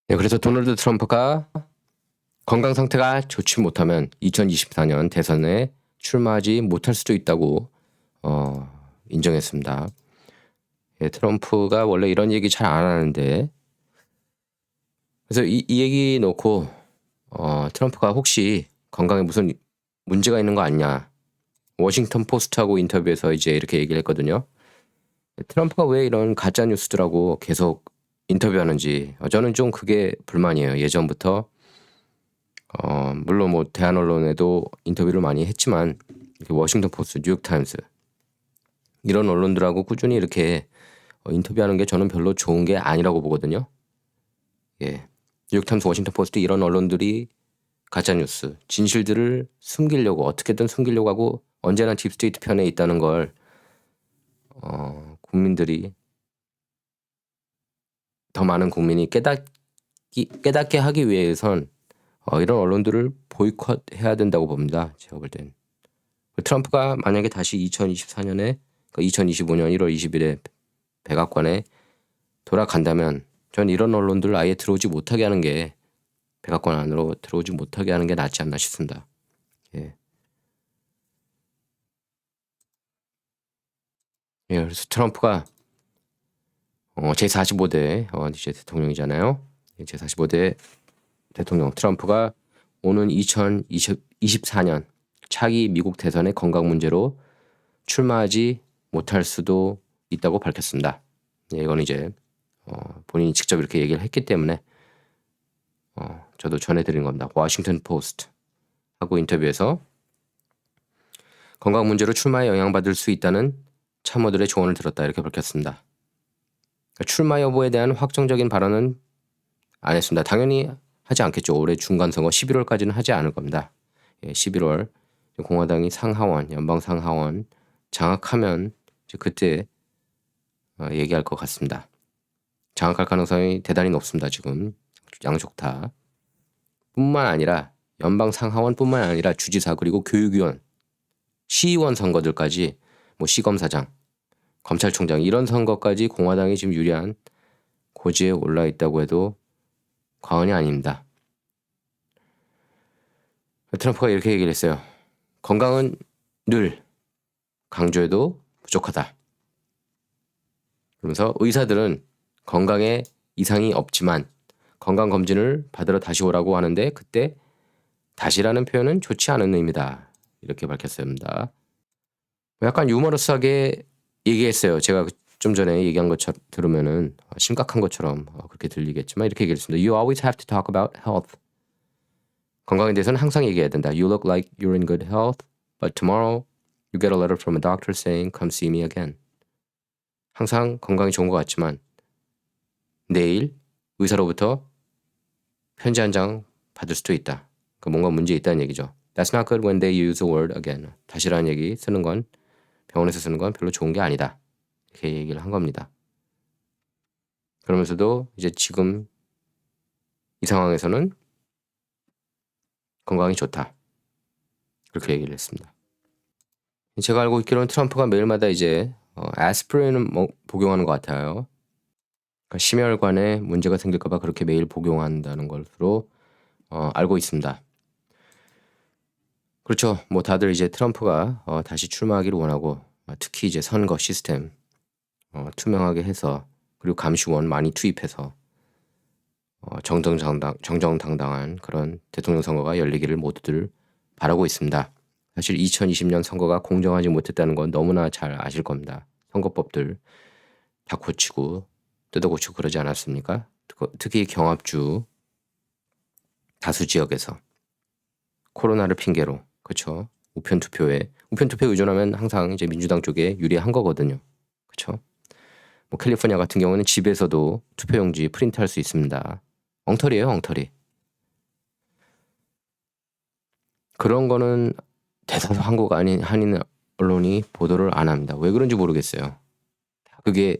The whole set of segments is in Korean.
네, 그래서 도널드 트럼프가 건강 상태가 좋지 못하면 2024년 대선에 출마하지 못할 수도 있다고 인정했습니다. 예, 트럼프가 원래 이런 얘기 잘 안 하는데, 그래서 이 얘기 놓고 트럼프가 혹시 건강에 무슨 문제가 있는 거 아니냐, 워싱턴 포스트하고 인터뷰에서 이제 이렇게 얘기를 했거든요. 트럼프가 왜 이런 가짜 뉴스들하고 계속 인터뷰하는지 저는 좀 그게 불만이에요. 예전부터 물론 뭐 대한 언론에도 인터뷰를 많이 했지만 워싱턴 포스트, 뉴욕 타임스 이런 언론들하고 꾸준히 이렇게 인터뷰하는 게 저는 별로 좋은 게 아니라고 보거든요. 예, 뉴욕 타임스, 워싱턴 포스트 이런 언론들이 가짜 뉴스, 진실들을 숨기려고 어떻게든 숨기려고 하고 언제나 딥스테이트 편에 있다는 걸 국민들이 더 많은 국민이 깨닫게 하기 위해선 이런 언론들을 보이콧해야 된다고 봅니다. 제가 볼 땐. 트럼프가 만약에 다시 2024년에 2025년 1월 20일에 백악관에 돌아간다면 전 이런 언론들 아예 들어오지 못하게 하는 게 백악관 안으로 들어오지 못하게 하는 게 낫지 않나 싶습니다. 예. 예, 그래서 트럼프가 제45대 이제 대통령이잖아요. 제45대 대통령 트럼프가 오는 2024년 차기 미국 대선의 건강 문제로 출마하지 못할 수도 있다고 밝혔습니다. 예, 이건 이제 본인이 직접 이렇게 얘기를 했기 때문에 저도 전해드린 겁니다. 워싱턴 포스트 하고 인터뷰에서 건강 문제로 출마에 영향받을 수 있다는 참모들의 조언을 들었다 이렇게 밝혔습니다. 그러니까 출마 여부에 대한 확정적인 발언은 안 했습니다. 당연히 하지 않겠죠. 올해 중간선거 11월까지는 하지 않을 겁니다. 예, 11월 공화당이 상하원, 연방 상하원 장악하면 이제 그때 얘기할 것 같습니다. 장악할 가능성이 대단히 높습니다. 지금 양쪽 다. 뿐만 아니라 연방 상하원뿐만 아니라 주지사 그리고 교육위원, 시의원 선거들까지 뭐 시검사장, 검찰총장 이런 선거까지 공화당이 지금 유리한 고지에 올라 있다고 해도 과언이 아닙니다. 트럼프가 이렇게 얘기를 했어요. 건강은 늘 강조해도 부족하다. 그러면서 의사들은 건강에 이상이 없지만 건강검진을 받으러 다시 오라고 하는데 그때 다시라는 표현은 좋지 않은 의미다. 이렇게 밝혔습니다. 약간 유머러스하게 얘기했어요. 제가 좀 전에 얘기한 것처럼 들으면은 심각한 것처럼 그렇게 들리겠지만 이렇게 얘기했습니다. You always have to talk about health. 건강에 대해서는 항상 얘기해야 된다. You look like you're in good health, but tomorrow you get a letter from a doctor saying come see me again. 항상 건강이 좋은 것 같지만 내일 의사로부터 편지 한 장 받을 수도 있다. 뭔가 문제 있다는 얘기죠. That's not good when they use the word again. 다시라는 얘기 쓰는 건 병원에서 쓰는 건 별로 좋은 게 아니다. 이렇게 얘기를 한 겁니다. 그러면서도 이제 지금 이 상황에서는 건강이 좋다. 그렇게 얘기를 했습니다. 제가 알고 있기로는 트럼프가 매일마다 이제 아스피린을 복용하는 것 같아요. 그러니까 심혈관에 문제가 생길까봐 그렇게 매일 복용한다는 것으로 알고 있습니다. 그렇죠. 뭐 다들 이제 트럼프가 다시 출마하기를 원하고 특히 이제 선거 시스템 투명하게 해서 그리고 감시원 많이 투입해서 정정당당한 그런 대통령 선거가 열리기를 모두들 바라고 있습니다. 사실 2020년 선거가 공정하지 못했다는 건 너무나 잘 아실 겁니다. 선거법들 다 고치고 뜯어 고치고 그러지 않았습니까? 특히 경합주 다수 지역에서 코로나를 핑계로 그렇죠. 우편 투표에 의존하면 항상 이제 민주당 쪽에 유리한 거거든요. 그렇죠. 뭐 캘리포니아 같은 경우는 집에서도 투표용지 프린트할 수 있습니다. 엉터리예요, 엉터리. 그런 거는 대다수 한국 한인 언론이 보도를 안 합니다. 왜 그런지 모르겠어요. 그게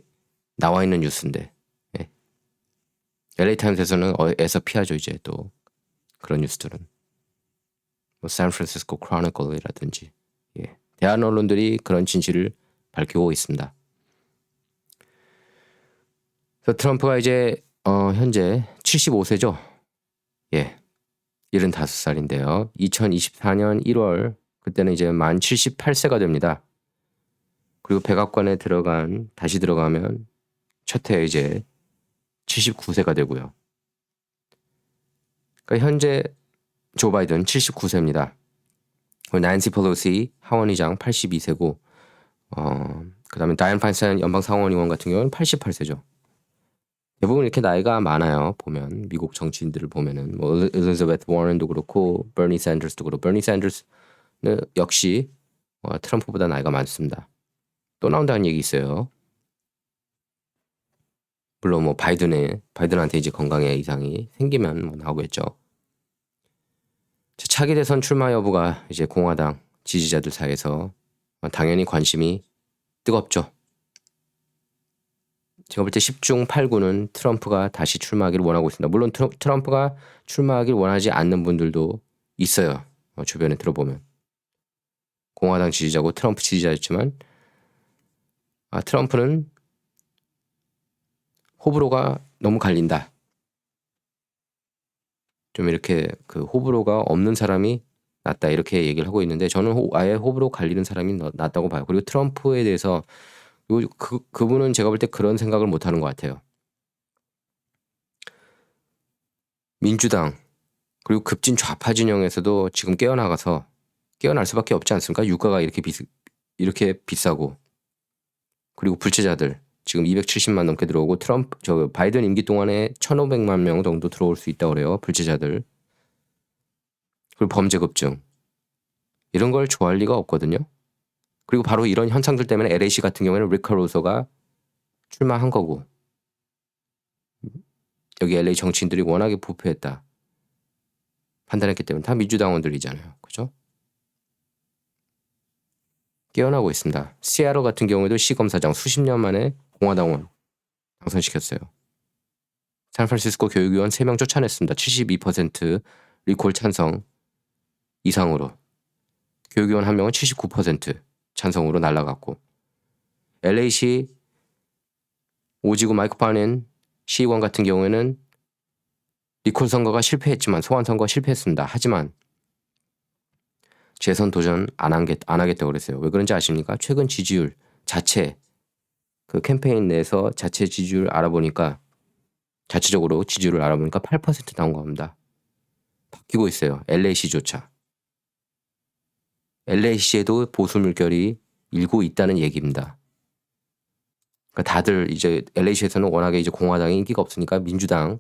나와 있는 뉴스인데. 예. LA 타임스에서는 애서 피하죠, 이제 또 그런 뉴스들은. 뭐 샌프란시스코 크로니클이라든지. 예. 대한 언론들이 그런 진실을 밝히고 있습니다. 그래서 트럼프가 이제 현재 75세죠? 예. 75살인데요. 2024년 1월 그때는 이제 만 78세가 됩니다. 그리고 백악관에 다시 들어가면 첫 해 이제 79세가 되고요. 그러니까 현재 조 바이든 79세입니다. 난시 펠로시 하원의장 82세고 그다음에 다이언 파인스타인 연방상원의원 같은 경우는 88세죠. 대부분 이렇게 나이가 많아요. 보면 미국 정치인들을 보면은 뭐 엘리자베스 워런도 그렇고 버니 샌더스도 그렇고 버니 샌더스는 역시 트럼프보다 나이가 많습니다. 또 나온다는 얘기 있어요. 물론 뭐 바이든한테 이제 건강에 이상이 생기면 뭐 나오겠죠. 차기 대선 출마 여부가 이제 공화당 지지자들 사이에서 당연히 관심이 뜨겁죠. 제가 볼 때 10중 8구는 트럼프가 다시 출마하기를 원하고 있습니다. 물론 트럼프가 출마하기를 원하지 않는 분들도 있어요. 주변에 들어보면. 공화당 지지자고 트럼프 지지자였지만 트럼프는 호불호가 너무 갈린다. 좀 이렇게 그 호불호가 없는 사람이 낫다 이렇게 얘기를 하고 있는데 저는 아예 호불호 갈리는 사람이 낫다고 봐요. 그리고 트럼프에 대해서 그분은 제가 볼 때 그런 생각을 못하는 것 같아요. 민주당 그리고 급진 좌파 진영에서도 지금 깨어날 수밖에 없지 않습니까? 유가가 이렇게 비싸고 그리고 불체자들 지금 270만 넘게 들어오고 바이든 임기 동안에 1,500만 명 정도 들어올 수 있다고 그래요. 불체자들. 그리고 범죄 급증. 이런 걸 좋아할 리가 없거든요. 그리고 바로 이런 현상들 때문에 LAC 같은 경우에는 리카 카루소가 출마한 거고 여기 LA 정치인들이 워낙에 부패했다 판단했기 때문에 다 민주당원들이잖아요. 그죠? 깨어나고 있습니다. 시애틀 같은 경우에도 시검사장 수십 년 만에 공화당원 당선시켰어요. 샌프란시스코 교육위원 3명 쫓아냈습니다. 72% 리콜 찬성 이상으로. 교육위원 1명은 79% 찬성으로 날아갔고 LA시 오지구 마이크 파넨 시의원 같은 경우에는 리콜 선거가 실패했지만 소환 선거가 실패했습니다. 하지만 재선 도전 안 하겠다고 그랬어요. 왜 그런지 아십니까? 최근 지지율 자체 그 캠페인 내에서 자체 지지율 자체적으로 지지율을 알아보니까 8% 나온 겁니다. 바뀌고 있어요. LA시조차. LA시에도 보수 물결이 일고 있다는 얘기입니다. 그러니까 다들 이제 LA시에서는 워낙에 이제 공화당이 인기가 없으니까 민주당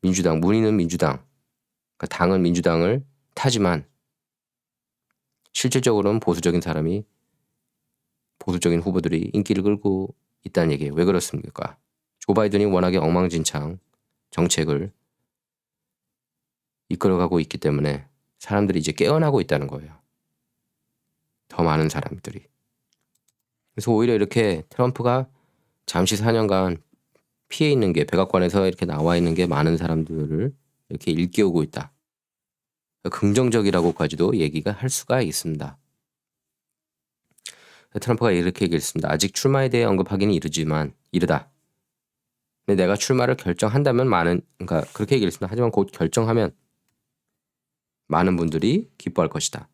문의는 민주당, 그러니까 당은 민주당을 타지만 실질적으로는 보수적인 후보들이 인기를 끌고 있다는 얘기예요. 왜 그렇습니까? 조 바이든이 워낙에 엉망진창 정책을 이끌어가고 있기 때문에 사람들이 이제 깨어나고 있다는 거예요. 더 많은 사람들이. 그래서 오히려 이렇게 트럼프가 잠시 4년간 피해 있는 게 백악관에서 이렇게 나와 있는 게 많은 사람들을 이렇게 일깨우고 있다. 긍정적이라고까지도 얘기가 할 수가 있습니다. 트럼프가 이렇게 얘기했습니다. 아직 출마에 대해 언급하기는 이르다. 근데 내가 출마를 결정한다면 그러니까 그렇게 얘기했습니다. 하지만 곧 결정하면 많은 분들이 기뻐할 것이다.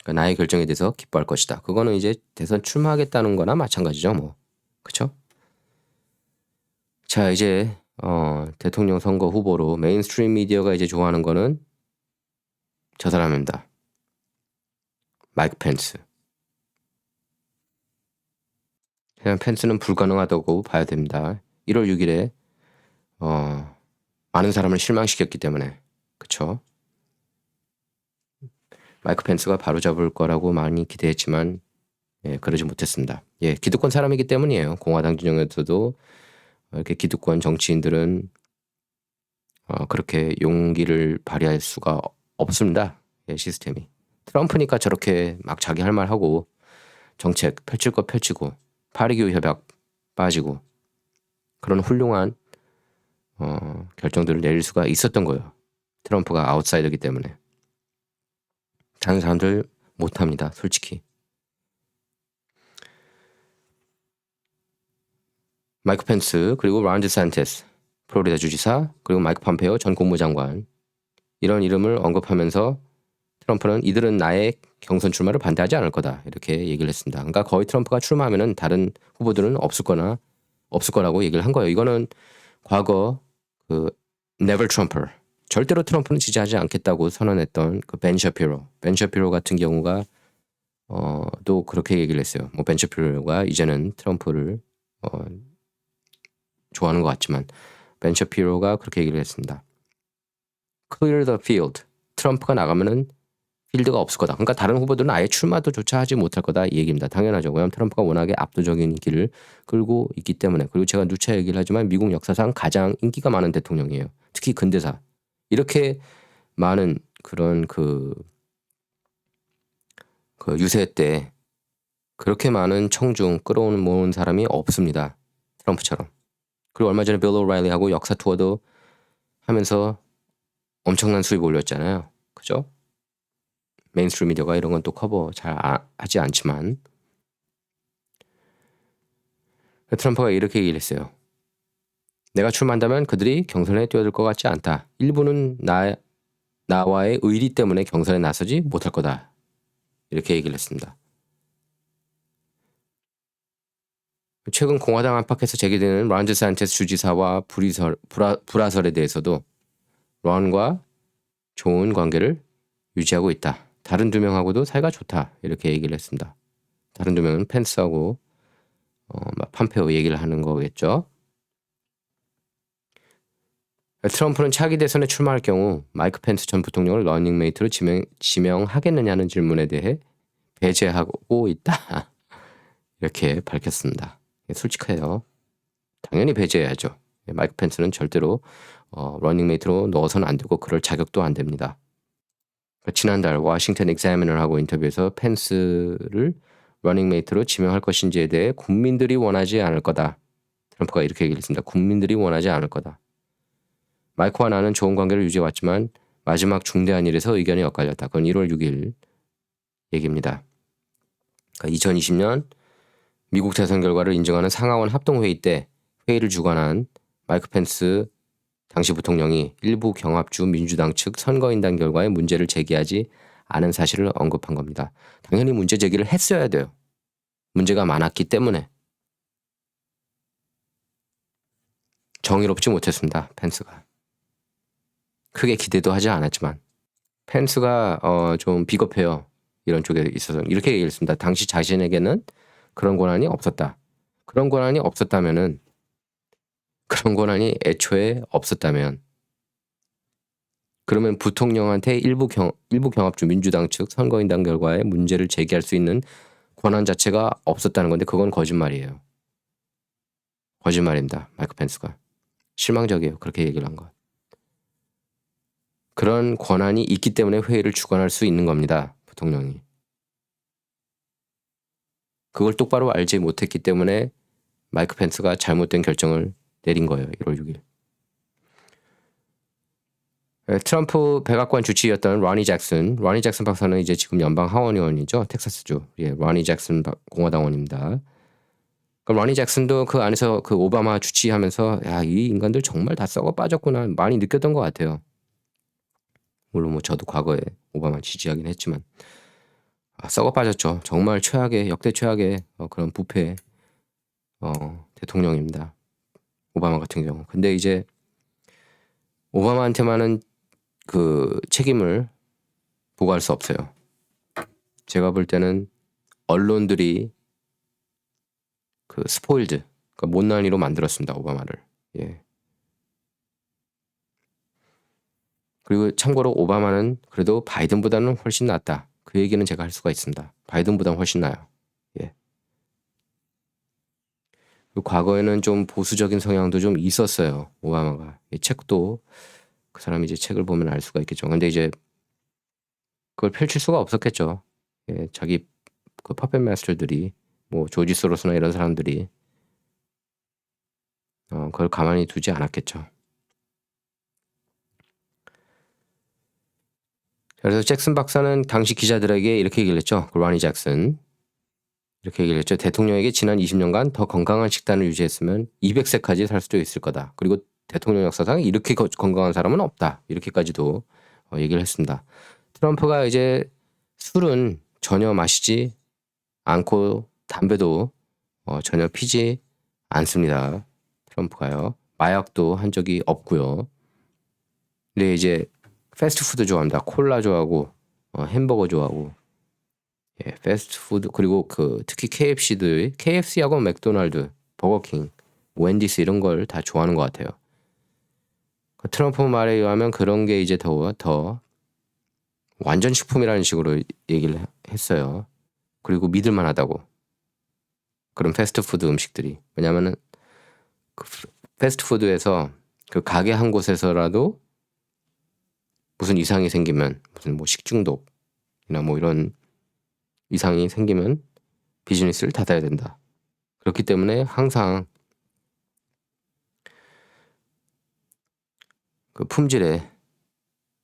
그러니까 나의 결정에 대해서 기뻐할 것이다. 그거는 이제 대선 출마하겠다는 거나 마찬가지죠. 뭐. 그쵸? 자, 이제 대통령 선거 후보로 메인스트림 미디어가 이제 좋아하는 거는 저 사람입니다. 마이크 펜스. 그냥 펜스는 불가능하다고 봐야 됩니다. 1월 6일에 많은 사람을 실망시켰기 때문에. 그쵸? 마이크 펜스가 바로잡을 거라고 많이 기대했지만 그러지 못했습니다. 기득권 사람이기 때문이에요. 공화당 진영에서도 이렇게 기득권 정치인들은 그렇게 용기를 발휘할 수가 없습니다. 시스템이. 트럼프니까 저렇게 막 자기 할 말 하고 정책 펼칠 거 펼치고 파리교 협약 빠지고 그런 훌륭한 결정들을 내릴 수가 있었던 거예요. 트럼프가 아웃사이더이기 때문에. 다른 사람들 못합니다. 솔직히. 마이크 펜스 그리고 론 디샌티스 플로리다 주지사, 그리고 마이크 폼페이오 전 국무장관 이런 이름을 언급하면서 트럼프는 이들은 나의 경선 출마를 반대하지 않을 거다 이렇게 얘기를 했습니다. 그러니까 거의 트럼프가 출마하면은 다른 후보들은 없을 거라고 얘기를 한 거예요. 이거는 과거 그 never Trumper 절대로 트럼프는 지지하지 않겠다고 선언했던 그 벤 셔피로 같은 경우가 또 그렇게 얘기를 했어요. 뭐 벤 셔피로가 이제는 트럼프를 좋아하는 것 같지만 벤 셔피로가 그렇게 얘기를 했습니다. Clear the field. 트럼프가 나가면은 필드가 없을 거다. 그러니까 다른 후보들은 아예 출마도조차 하지 못할 거다 이 얘기입니다. 당연하죠. 왜냐하면 트럼프가 워낙에 압도적인 길을 끌고 있기 때문에. 그리고 제가 누차 얘기를 하지만 미국 역사상 가장 인기가 많은 대통령이에요. 특히 근대사. 이렇게 많은 그런 그 유세 때 그렇게 많은 청중 끌어오는 모은 사람이 없습니다. 트럼프처럼. 그리고 얼마 전에 빌 오라일리하고 역사 투어도 하면서 엄청난 수입 올렸잖아요. 그죠? 메인스트림 미디어가 이런 건 또 커버 잘 하지 않지만 트럼프가 이렇게 얘기를 했어요. 내가 출마한다면 그들이 경선에 뛰어들 것 같지 않다. 일부는 나와의 의리 때문에 경선에 나서지 못할 거다. 이렇게 얘기를 했습니다. 최근 공화당 안팎에서 제기되는 론 데산티스 주지사와 불화설에 대해서도 론과 좋은 관계를 유지하고 있다. 다른 두 명하고도 사이가 좋다. 이렇게 얘기를 했습니다. 다른 두 명은 펜스하고 폼페이오 얘기를 하는 거겠죠. 트럼프는 차기 대선에 출마할 경우 마이크 펜스 전 부통령을 러닝메이트로 지명하겠느냐는 질문에 대해 배제하고 있다. 이렇게 밝혔습니다. 솔직해요. 당연히 배제해야죠. 마이크 펜스는 절대로 러닝메이트로 넣어서는 안 되고 그럴 자격도 안 됩니다. 지난달 워싱턴 익자미너하고 인터뷰에서 펜스를 러닝메이트로 지명할 것인지에 대해 국민들이 원하지 않을 거다. 트럼프가 이렇게 얘기를 했습니다. 국민들이 원하지 않을 거다. 마이크와 나는 좋은 관계를 유지해왔지만 마지막 중대한 일에서 의견이 엇갈렸다. 그건 1월 6일 얘기입니다. 그러니까 2020년 미국 대선 결과를 인정하는 상하원 합동회의 때 회의를 주관한 마이크 펜스 당시 부통령이 일부 경합주 민주당 측 선거인단 결과에 문제를 제기하지 않은 사실을 언급한 겁니다. 당연히 문제 제기를 했어야 돼요. 문제가 많았기 때문에. 정의롭지 못했습니다. 펜스가. 크게 기대도 하지 않았지만 펜스가 좀 비겁해요. 이런 쪽에 있어서 이렇게 얘기했습니다. 당시 자신에게는 그런 권한이 없었다. 그런 권한이 애초에 없었다면 그러면 부통령한테 일부 경합주 민주당 측 선거인단 결과에 문제를 제기할 수 있는 권한 자체가 없었다는 건데 그건 거짓말이에요. 거짓말입니다. 마이크 펜스가. 실망적이에요. 그렇게 얘기를 한 건. 그런 권한이 있기 때문에 회의를 주관할 수 있는 겁니다. 부통령이. 그걸 똑바로 알지 못했기 때문에 마이크 펜스가 잘못된 결정을 내린 거예요. 1월 6일. 트럼프 백악관 주치의였던 로니 잭슨 박사는 이제 지금 연방 하원의원이죠. 텍사스주. 로니 잭슨 공화당원입니다. 로니 잭슨도 그 안에서 그 오바마 주치하면서 이 인간들 정말 다 썩어 빠졌구나 많이 느꼈던 것 같아요. 물론 뭐 저도 과거에 오바마 지지하긴 했지만 썩어 빠졌죠. 정말 역대 최악의 그런 부패 대통령입니다. 오바마 같은 경우. 근데 이제 오바마한테만은 그 책임을 부과할 수 없어요. 제가 볼 때는 언론들이 그 스포일드, 그러니까 못난이로 만들었습니다. 오바마를. 예. 그리고 참고로 오바마는 그래도 바이든보다는 훨씬 낫다. 그 얘기는 제가 할 수가 있습니다. 바이든보다 훨씬 나아요. 예. 과거에는 좀 보수적인 성향도 좀 있었어요. 오바마가. 책도 그 사람이 이제 책을 보면 알 수가 있겠죠. 근데 이제 그걸 펼칠 수가 없었겠죠. 예, 자기 그 퍼펫 마스터들이 뭐 조지 소로스나 이런 사람들이 그걸 가만히 두지 않았겠죠. 그래서 잭슨 박사는 당시 기자들에게 이렇게 얘기를 했죠. 로니 잭슨. 이렇게 얘기를 했죠. 대통령에게 지난 20년간 더 건강한 식단을 유지했으면 200세까지 살 수도 있을 거다. 그리고 대통령 역사상 이렇게 건강한 사람은 없다. 이렇게까지도 얘기를 했습니다. 트럼프가 이제 술은 전혀 마시지 않고 담배도 전혀 피지 않습니다. 트럼프가요. 마약도 한 적이 없고요. 근데 이제 패스트푸드 좋아합니다. 콜라 좋아하고 햄버거 좋아하고 예, 패스트푸드 그리고 특히 KFC하고 맥도날드, 버거킹, 웬디스 이런 걸 다 좋아하는 것 같아요. 트럼프 말에 의하면 그런 게 이제 더 완전 식품이라는 식으로 얘기를 했어요. 그리고 믿을만하다고. 그런 패스트푸드 음식들이. 왜냐면은 패스트푸드에서 가게 한 곳에서라도 무슨 이상이 생기면 무슨 식중독이나 이런 이상이 생기면 비즈니스를 닫아야 된다. 그렇기 때문에 항상 품질에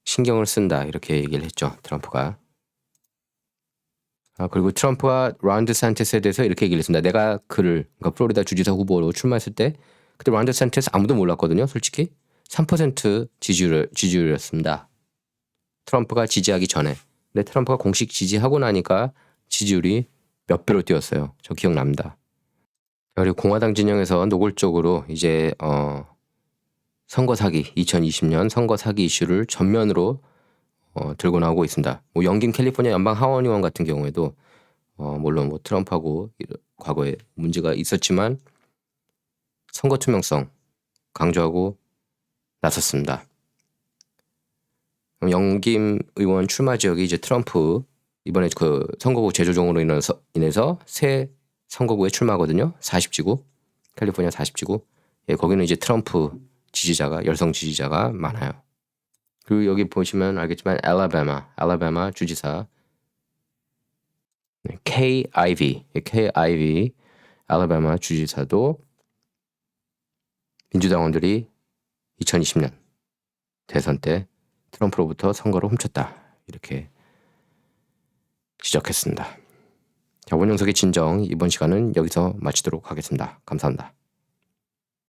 신경을 쓴다 이렇게 얘기를 했죠. 트럼프가. 그리고 트럼프가 론 데산티스에 대해서 이렇게 얘기를 했습니다. 내가 그러니까 플로리다 주지사 후보로 출마했을 때 그때 론 데산티스 아무도 몰랐거든요. 솔직히 3% 지지율이었습니다. 트럼프가 지지하기 전에. 근데 트럼프가 공식 지지하고 나니까 지지율이 몇 배로 뛰었어요. 저 기억납니다. 그리고 공화당 진영에서 노골적으로 이제 선거 사기 2020년 선거 사기 이슈를 전면으로 들고 나오고 있습니다. 연긴 캘리포니아 연방 하원 의원 같은 경우에도 물론 트럼프하고 과거에 문제가 있었지만 선거 투명성 강조하고 나섰습니다. 연김 의원 출마 지역이 이제 트럼프 이번에 선거구 재조정으로 인해서 새 선거구에 출마하거든요. 40지구 캘리포니아 40지구 예, 거기는 이제 트럼프 지지자가 여성 지지자가 많아요. 그리고 여기 보시면 알겠지만 알라바마 주지사 Kay Ivey 알라바마 주지사도 민주당원들이 2020년 대선 때 트럼프로부터 선거를 훔쳤다 이렇게 지적했습니다. 자, 원영석의 진정 이번 시간은 여기서 마치도록 하겠습니다. 감사합니다.